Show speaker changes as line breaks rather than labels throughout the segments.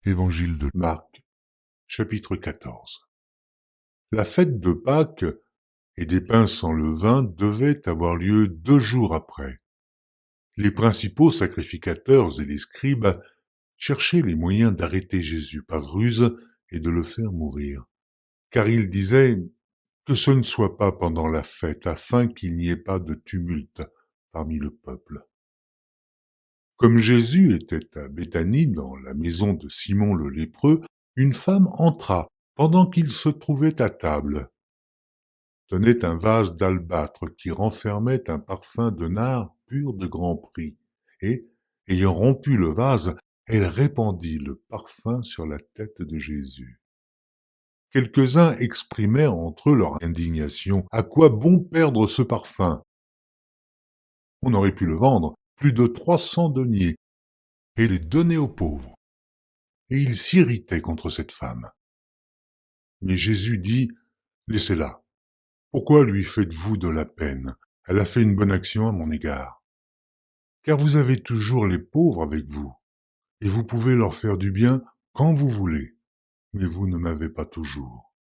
Évangile de Marc, chapitre 14. La fête de Pâques et des pains sans levain devait avoir lieu 2 jours après. Les principaux sacrificateurs et les scribes cherchaient les moyens d'arrêter Jésus par ruse et de le faire mourir, car ils disaient que ce ne soit pas pendant la fête, afin qu'il n'y ait pas de tumulte parmi le peuple. Comme Jésus était à Béthanie, dans la maison de Simon le lépreux, une femme entra pendant qu'il se trouvait à table. Tenait un vase d'albâtre qui renfermait un parfum de nard pur de grand prix, et, ayant rompu le vase, elle répandit le parfum sur la tête de Jésus. Quelques-uns exprimèrent entre eux leur indignation. À quoi bon perdre ce parfum? On aurait pu le vendre plus de 300 deniers et les donner aux pauvres. Et ils s'irritaient contre cette femme. Mais Jésus dit, « Laissez-la. Pourquoi lui faites-vous de la peine? Elle a fait une bonne action à mon égard. Car vous avez toujours les pauvres avec vous, et vous pouvez leur faire du bien quand vous voulez, mais vous ne m'avez pas toujours.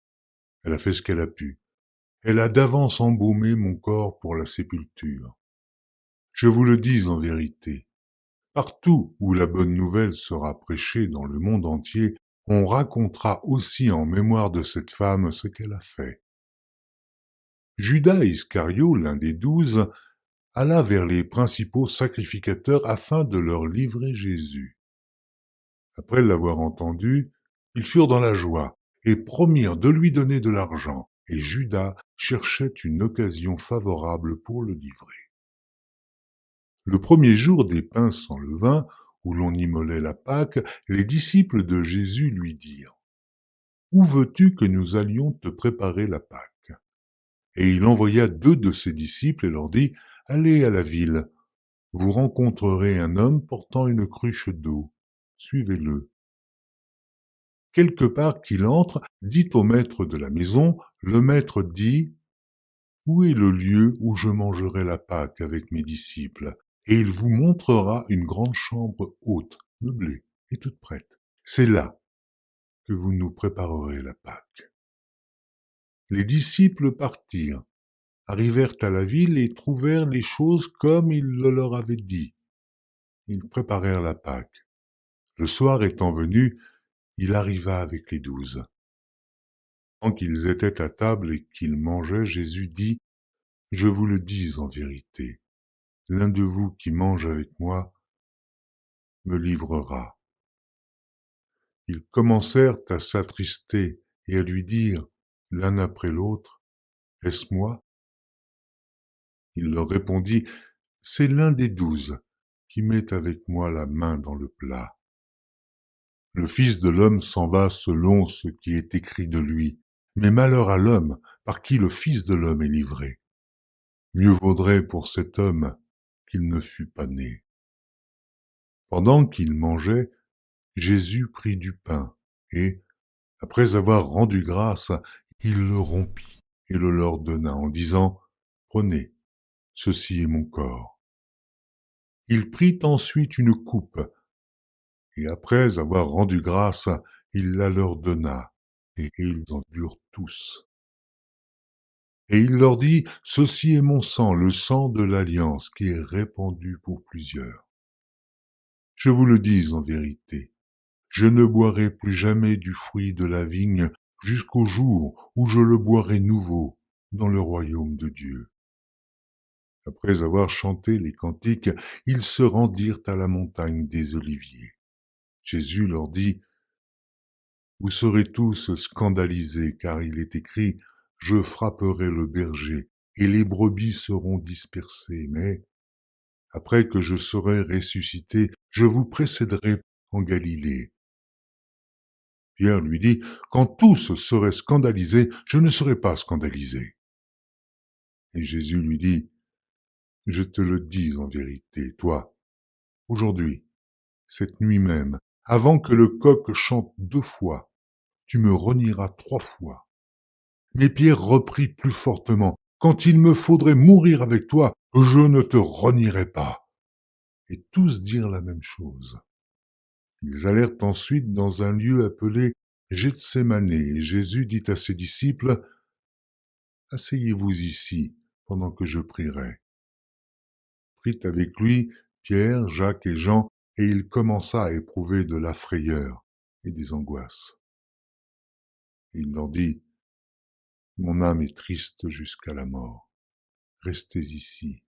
Elle a fait ce qu'elle a pu. Elle a d'avance embaumé mon corps pour la sépulture. Je vous le dis en vérité, partout où la bonne nouvelle sera prêchée dans le monde entier, on racontera aussi en mémoire de cette femme ce qu'elle a fait. » Judas Iscario, l'un des 12, alla vers les principaux sacrificateurs afin de leur livrer Jésus. Après l'avoir entendu, ils furent dans la joie et promirent de lui donner de l'argent, et Judas cherchait une occasion favorable pour le livrer. Le premier jour des pains sans levain, où l'on immolait la Pâque, les disciples de Jésus lui dirent « Où veux-tu que nous allions te préparer la Pâque ?» Et il envoya 2 de ses disciples et leur dit « Allez à la ville, vous rencontrerez un homme portant une cruche d'eau, suivez-le. Quelque part qu'il entre, dit au maître de la maison, le maître dit « Où est le lieu où je mangerai la Pâque avec mes disciples ?» Et il vous montrera une grande chambre haute, meublée et toute prête. C'est là que vous nous préparerez la Pâque. Les disciples partirent, arrivèrent à la ville et trouvèrent les choses comme il le leur avait dit. Ils préparèrent la Pâque. Le soir étant venu, il arriva avec les 12. Quand qu'ils étaient à table et qu'ils mangeaient, Jésus dit, « Je vous le dis en vérité, l'un de vous qui mange avec moi me livrera. » Ils commencèrent à s'attrister et à lui dire, l'un après l'autre, « Est-ce moi ?» Il leur répondit, « C'est l'un des 12 qui met avec moi la main dans le plat. Le Fils de l'homme s'en va selon ce qui est écrit de lui, mais malheur à l'homme par qui le Fils de l'homme est livré. Mieux vaudrait pour cet homme qu'il ne fût pas né. » Pendant qu'ils mangeaient, Jésus prit du pain et, après avoir rendu grâce, il le rompit et le leur donna en disant « Prenez, ceci est mon corps. » Il prit ensuite une coupe et après avoir rendu grâce, il la leur donna et ils en burent tous. Et il leur dit « Ceci est mon sang, le sang de l'alliance qui est répandu pour plusieurs. Je vous le dis en vérité, je ne boirai plus jamais du fruit de la vigne jusqu'au jour où je le boirai nouveau dans le royaume de Dieu. » Après avoir chanté les cantiques, ils se rendirent à la montagne des Oliviers. Jésus leur dit, « Vous serez tous scandalisés, car il est écrit, « Je frapperai le berger, et les brebis seront dispersées, mais après que je serai ressuscité, je vous précéderai en Galilée. » Pierre lui dit, « Quand tous seraient scandalisés, je ne serai pas scandalisé. » Et Jésus lui dit, « Je te le dis en vérité, toi, aujourd'hui, cette nuit même, avant que le coq chante 2 fois, tu me renieras 3 fois. » Mais Pierre reprit plus fortement, « Quand il me faudrait mourir avec toi, je ne te renierai pas. » Et tous dirent la même chose. Ils allèrent ensuite dans un lieu appelé Gethsémane, et Jésus dit à ses disciples, « Asseyez-vous ici, pendant que je prierai. » Prit avec lui Pierre, Jacques et Jean, et il commença à éprouver de la frayeur et des angoisses. Il leur dit, « Mon âme est triste jusqu'à la mort. Restez ici,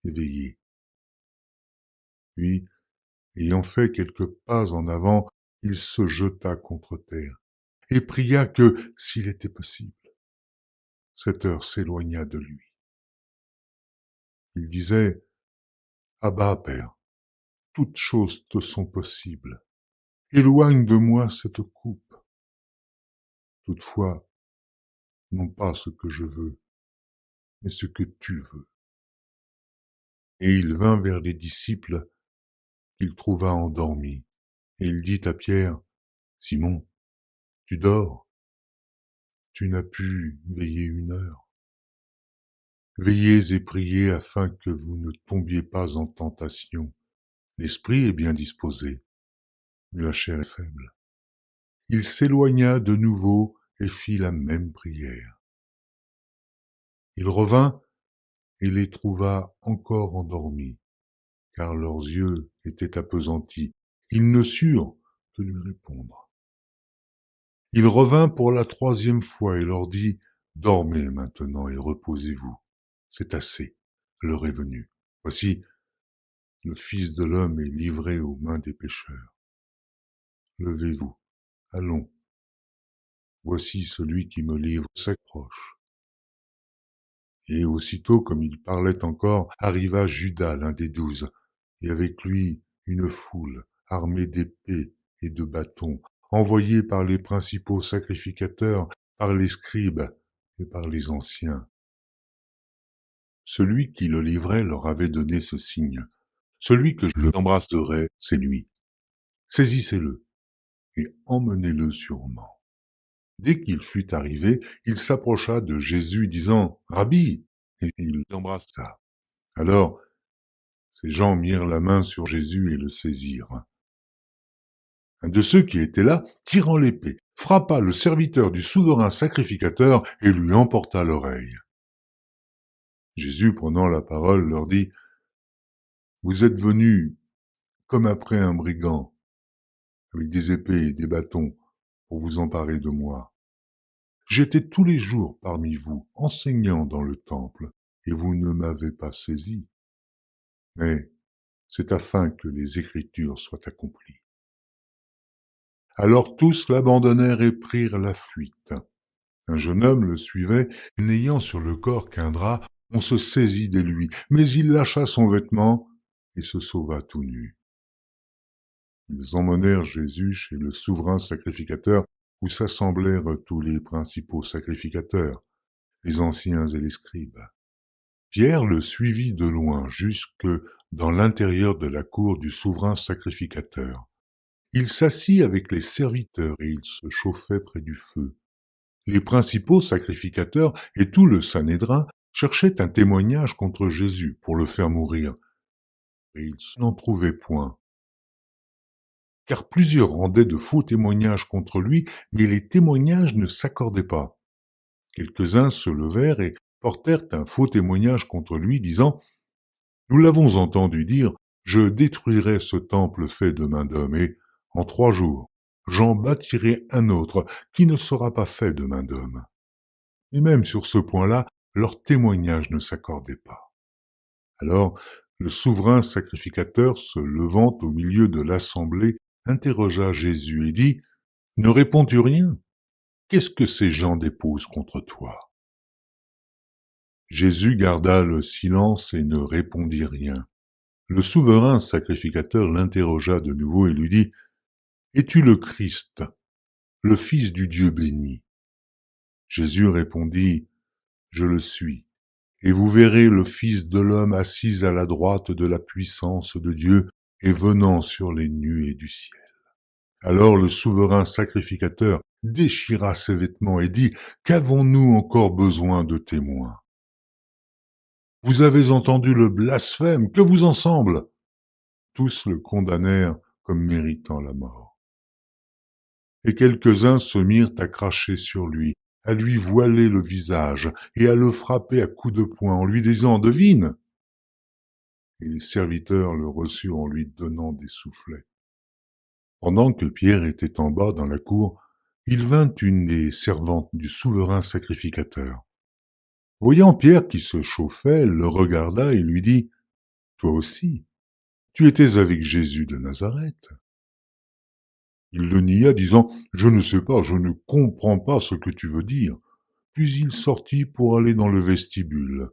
et veillez. » Puis, ayant fait quelques pas en avant, il se jeta contre terre et pria que, s'il était possible, cette heure s'éloignât de lui. Il disait, « Abba, Père, toutes choses te sont possibles. Éloigne de moi cette coupe. Toutefois, non pas ce que je veux, mais ce que tu veux. » Et il vint vers les disciples qu'il trouva endormis, et il dit à Pierre, « Simon, tu dors, tu n'as pu veiller une heure. Veillez et priez afin que vous ne tombiez pas en tentation. L'esprit est bien disposé, mais la chair est faible. » Il s'éloigna de nouveau et fit la même prière. Il revint et les trouva encore endormis, car leurs yeux étaient appesantis. Ils ne surent que lui répondre. Il revint pour la troisième fois et leur dit, « Dormez maintenant et reposez-vous. C'est assez, l'heure est venue. Voici, le Fils de l'homme est livré aux mains des pécheurs. Levez-vous, allons. Voici celui qui me livre s'approche. » Et aussitôt, comme il parlait encore, arriva Judas, l'un des 12, et avec lui une foule, armée d'épées et de bâtons, envoyée par les principaux sacrificateurs, par les scribes et par les anciens. Celui qui le livrait leur avait donné ce signe. « Celui que je l'embrasserai, c'est lui. Saisissez-le et emmenez-le sûrement. » Dès qu'il fut arrivé, il s'approcha de Jésus, disant, « Rabbi !» et il l'embrassa. Alors, ces gens mirent la main sur Jésus et le saisirent. Un de ceux qui étaient là, tirant l'épée, frappa le serviteur du souverain sacrificateur et lui emporta l'oreille. Jésus, prenant la parole, leur dit, « Vous êtes venus comme après un brigand, avec des épées et des bâtons, pour vous emparer de moi. J'étais tous les jours parmi vous, enseignant dans le temple, et vous ne m'avez pas saisi. Mais c'est afin que les Écritures soient accomplies. » Alors tous l'abandonnèrent et prirent la fuite. Un jeune homme le suivait, et n'ayant sur le corps qu'un drap, on se saisit de lui, mais il lâcha son vêtement et se sauva tout nu. Ils emmenèrent Jésus chez le souverain sacrificateur, où s'assemblèrent tous les principaux sacrificateurs, les anciens et les scribes. Pierre le suivit de loin jusque dans l'intérieur de la cour du souverain sacrificateur. Il s'assit avec les serviteurs et il se chauffait près du feu. Les principaux sacrificateurs et tout le Sanhédrin cherchaient un témoignage contre Jésus pour le faire mourir, et ils n'en trouvaient point. Car plusieurs rendaient de faux témoignages contre lui, mais les témoignages ne s'accordaient pas. Quelques-uns se levèrent et portèrent un faux témoignage contre lui, disant « Nous l'avons entendu dire, je détruirai ce temple fait de main d'homme, et, en 3 jours, j'en bâtirai un autre qui ne sera pas fait de main d'homme. » Et même sur ce point-là, leur témoignage ne s'accordait pas. Alors, le souverain sacrificateur, se levant au milieu de l'assemblée, interrogea Jésus et dit, « Ne réponds-tu rien? Qu'est-ce que ces gens déposent contre toi ?» Jésus garda le silence et ne répondit rien. Le souverain sacrificateur l'interrogea de nouveau et lui dit, « Es-tu le Christ, le Fils du Dieu béni ?» Jésus répondit, « Je le suis, et vous verrez le Fils de l'homme assis à la droite de la puissance de Dieu et venant sur les nuées du ciel. » Alors le souverain sacrificateur déchira ses vêtements et dit, « Qu'avons-nous encore besoin de témoins? Vous avez entendu le blasphème, que vous en semble ?» Tous le condamnèrent comme méritant la mort. Et quelques-uns se mirent à cracher sur lui, à lui voiler le visage et à le frapper à coups de poing en lui disant « Devine !» Et les serviteurs le reçurent en lui donnant des soufflets. Pendant que Pierre était en bas dans la cour, il vint une des servantes du souverain sacrificateur. Voyant Pierre qui se chauffait, le regarda et lui dit « Toi aussi, tu étais avec Jésus de Nazareth. » Il le nia, disant « Je ne sais pas, je ne comprends pas ce que tu veux dire. » Puis il sortit pour aller dans le vestibule.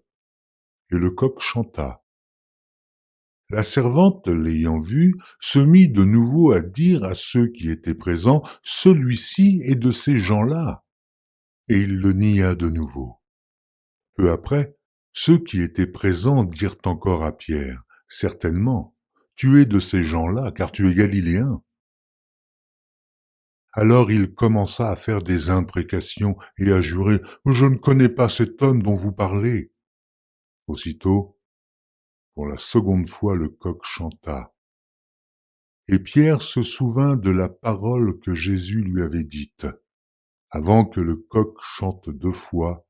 Et le coq chanta. La servante, l'ayant vu, se mit de nouveau à dire à ceux qui étaient présents « Celui-ci est de ces gens-là. » Et il le nia de nouveau. Peu après, ceux qui étaient présents dirent encore à Pierre « Certainement, tu es de ces gens-là, car tu es galiléen. » Alors il commença à faire des imprécations et à jurer « Je ne connais pas cet homme dont vous parlez. » Aussitôt, pour la seconde fois, le coq chanta. Et Pierre se souvint de la parole que Jésus lui avait dite. « Avant que le coq chante 2 fois,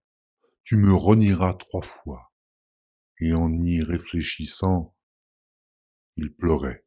tu me renieras 3 fois. » Et en y réfléchissant, il pleurait.